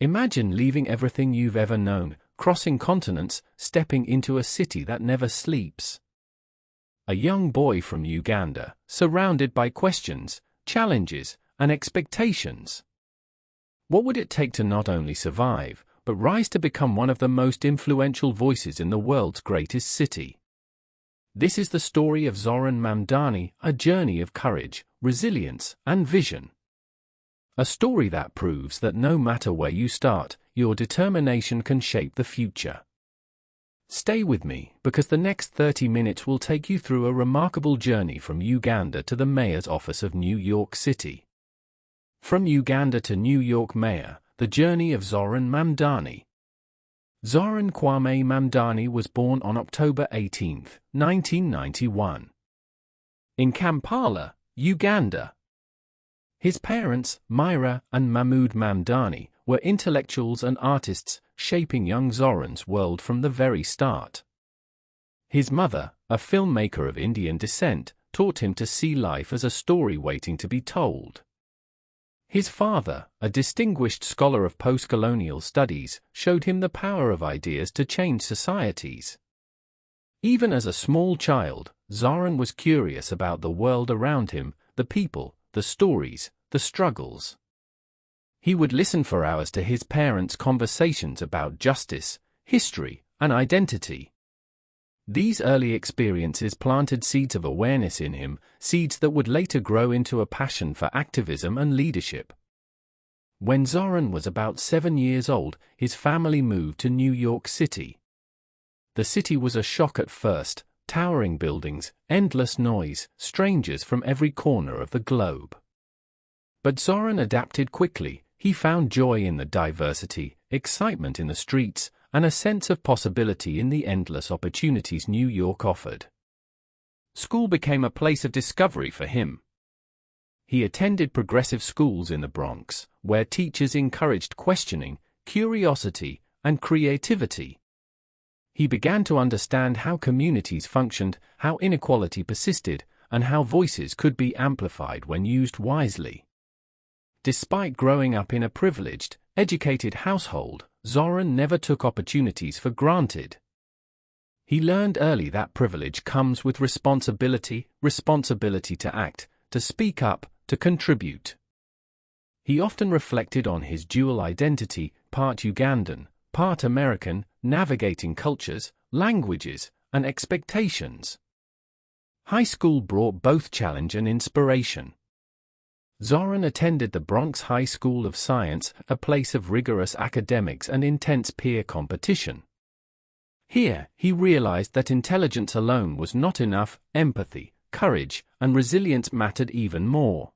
Imagine leaving everything you've ever known, crossing continents, stepping into a city that never sleeps. A young boy from Uganda, surrounded by questions, challenges, and expectations. What would it take to not only survive, but rise to become one of the most influential voices in the world's greatest city? This is the story of Zohran Mamdani, a journey of courage, resilience, and vision. A story that proves that no matter where you start, your determination can shape the future. Stay with me, because the next 30 minutes will take you through a remarkable journey from Uganda to the mayor's office of New York City. From Uganda to New York Mayor, the journey of Zohran Mamdani. Zohran Kwame Mamdani was born on October 18, 1991. In Kampala, Uganda. His parents, Myra and Mahmoud Mamdani, were intellectuals and artists, shaping young Zohran's world from the very start. His mother, a filmmaker of Indian descent, taught him to see life as a story waiting to be told. His father, a distinguished scholar of post-colonial studies, showed him the power of ideas to change societies. Even as a small child, Zohran was curious about the world around him, the people, the stories, the struggles. He would listen for hours to his parents' conversations about justice, history, and identity. These early experiences planted seeds of awareness in him, seeds that would later grow into a passion for activism and leadership. When Zohran was about 7 years old, his family moved to New York City. The city was a shock at first: towering buildings, endless noise, strangers from every corner of the globe. But Zohran adapted quickly. He found joy in the diversity, excitement in the streets, and a sense of possibility in the endless opportunities New York offered. School became a place of discovery for him. He attended progressive schools in the Bronx, where teachers encouraged questioning, curiosity, and creativity. He began to understand how communities functioned, how inequality persisted, and how voices could be amplified when used wisely. Despite growing up in a privileged, educated household, Zohran never took opportunities for granted. He learned early that privilege comes with responsibility to act, to speak up, to contribute. He often reflected on his dual identity, part Ugandan, part American, navigating cultures, languages, and expectations. High school brought both challenge and inspiration. Zohran attended the Bronx High School of Science, a place of rigorous academics and intense peer competition. Here, he realized that intelligence alone was not enough. Empathy, courage, and resilience mattered even more.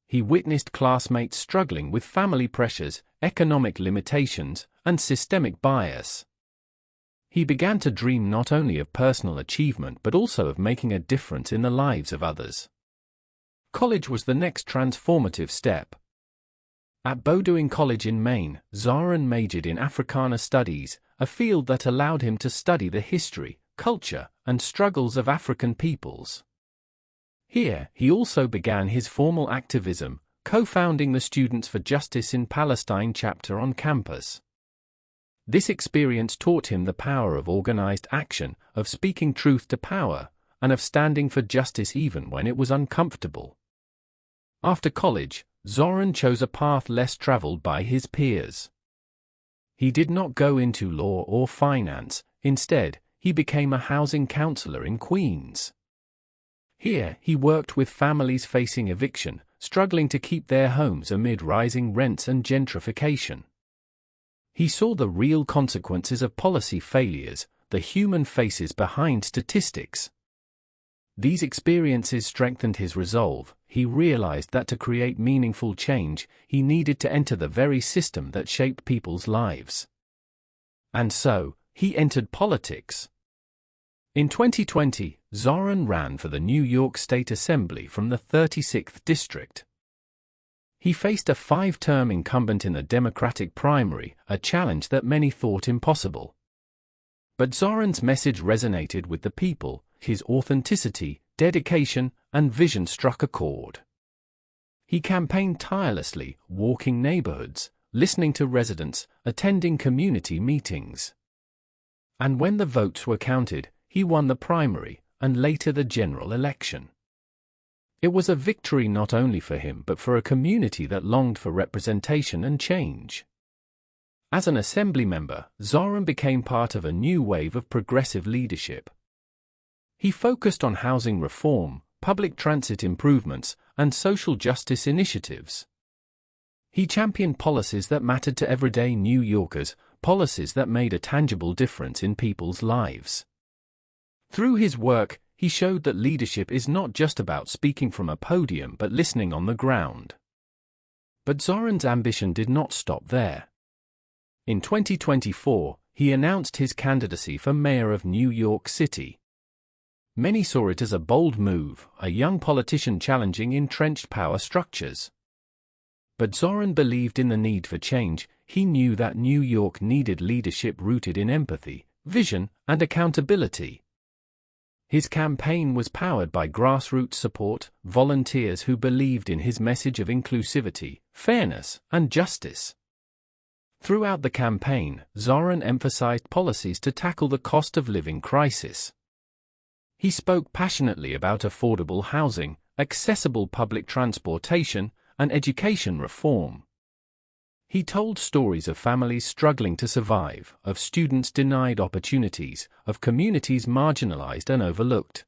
He witnessed classmates struggling with family pressures, economic limitations, and systemic bias. He began to dream not only of personal achievement but also of making a difference in the lives of others. College was the next transformative step. At Bowdoin College in Maine, Zohran majored in Africana Studies, a field that allowed him to study the history, culture, and struggles of African peoples. Here, he also began his formal activism, co-founding the Students for Justice in Palestine chapter on campus. This experience taught him the power of organized action, of speaking truth to power, and of standing for justice even when it was uncomfortable. After college, Zohran chose a path less traveled by his peers. He did not go into law or finance. Instead, he became a housing counselor in Queens. Here, he worked with families facing eviction, struggling to keep their homes amid rising rents and gentrification. He saw the real consequences of policy failures, the human faces behind statistics. These experiences strengthened his resolve. He realized that to create meaningful change, he needed to enter the very system that shaped people's lives. And so, he entered politics. In 2020, Zohran ran for the New York State Assembly from the 36th District. He faced a 5-term incumbent in the Democratic primary, a challenge that many thought impossible. But Zohran's message resonated with the people. His authenticity, dedication, and vision struck a chord. He campaigned tirelessly, walking neighborhoods, listening to residents, attending community meetings. And when the votes were counted, he won the primary, and later the general election. It was a victory not only for him but for a community that longed for representation and change. As an assembly member, Zohran became part of a new wave of progressive leadership. He focused on housing reform, public transit improvements, and social justice initiatives. He championed policies that mattered to everyday New Yorkers, policies that made a tangible difference in people's lives. Through his work, he showed that leadership is not just about speaking from a podium but listening on the ground. But Zohran's ambition did not stop there. In 2024, he announced his candidacy for mayor of New York City. Many saw it as a bold move, a young politician challenging entrenched power structures. But Zohran believed in the need for change. He knew that New York needed leadership rooted in empathy, vision, and accountability. His campaign was powered by grassroots support, volunteers who believed in his message of inclusivity, fairness, and justice. Throughout the campaign, Zohran emphasized policies to tackle the cost of living crisis. He spoke passionately about affordable housing, accessible public transportation, and education reform. He told stories of families struggling to survive, of students denied opportunities, of communities marginalized and overlooked.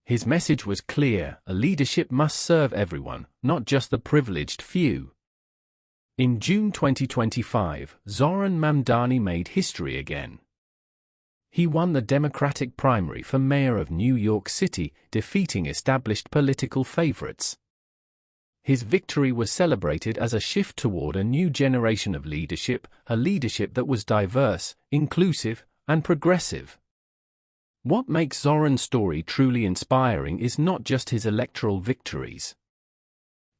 His message was clear: a leadership must serve everyone, not just the privileged few. In June 2025, Zohran Mamdani made history again. He won the Democratic primary for mayor of New York City, defeating established political favorites. His victory was celebrated as a shift toward a new generation of leadership, a leadership that was diverse, inclusive, and progressive. What makes Zohran's story truly inspiring is not just his electoral victories.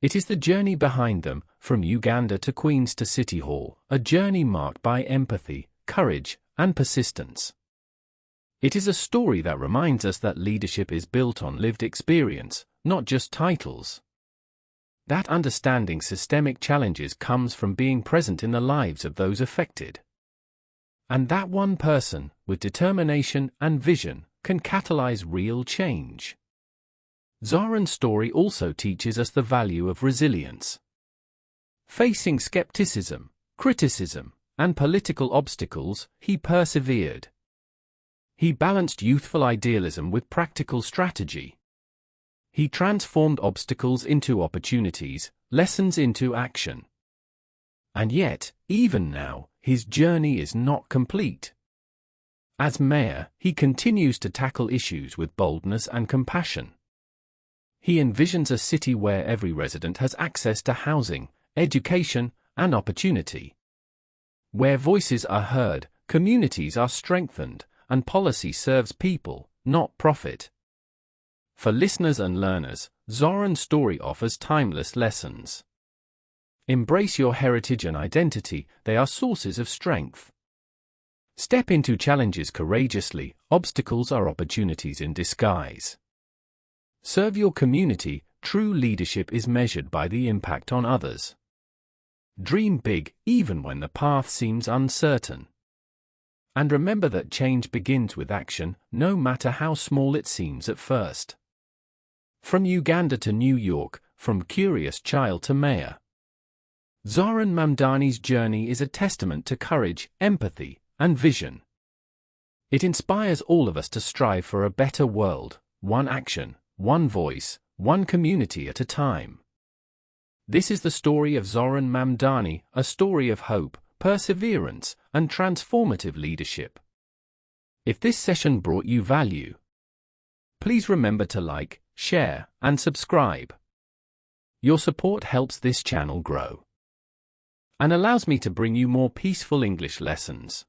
It is the journey behind them, from Uganda to Queens to City Hall, a journey marked by empathy, courage, and persistence. It is a story that reminds us that leadership is built on lived experience, not just titles. That understanding systemic challenges comes from being present in the lives of those affected. And that one person, with determination and vision, can catalyze real change. Zohran's story also teaches us the value of resilience. Facing skepticism, criticism, and political obstacles, he persevered. He balanced youthful idealism with practical strategy. He transformed obstacles into opportunities, lessons into action. And yet, even now, his journey is not complete. As mayor, he continues to tackle issues with boldness and compassion. He envisions a city where every resident has access to housing, education, and opportunity. Where voices are heard, communities are strengthened, and policy serves people, not profit. For listeners and learners, Zohran's story offers timeless lessons. Embrace your heritage and identity, they are sources of strength. Step into challenges courageously, obstacles are opportunities in disguise. Serve your community, true leadership is measured by the impact on others. Dream big, even when the path seems uncertain. And remember that change begins with action, no matter how small it seems at first. From Uganda to New York, from curious child to mayor. Zohran Mamdani's journey is a testament to courage, empathy, and vision. It inspires all of us to strive for a better world, one action, one voice, one community at a time. This is the story of Zohran Mamdani, a story of hope, perseverance, and transformative leadership. If this session brought you value, please remember to like, share, and subscribe. Your support helps this channel grow and allows me to bring you more peaceful English lessons.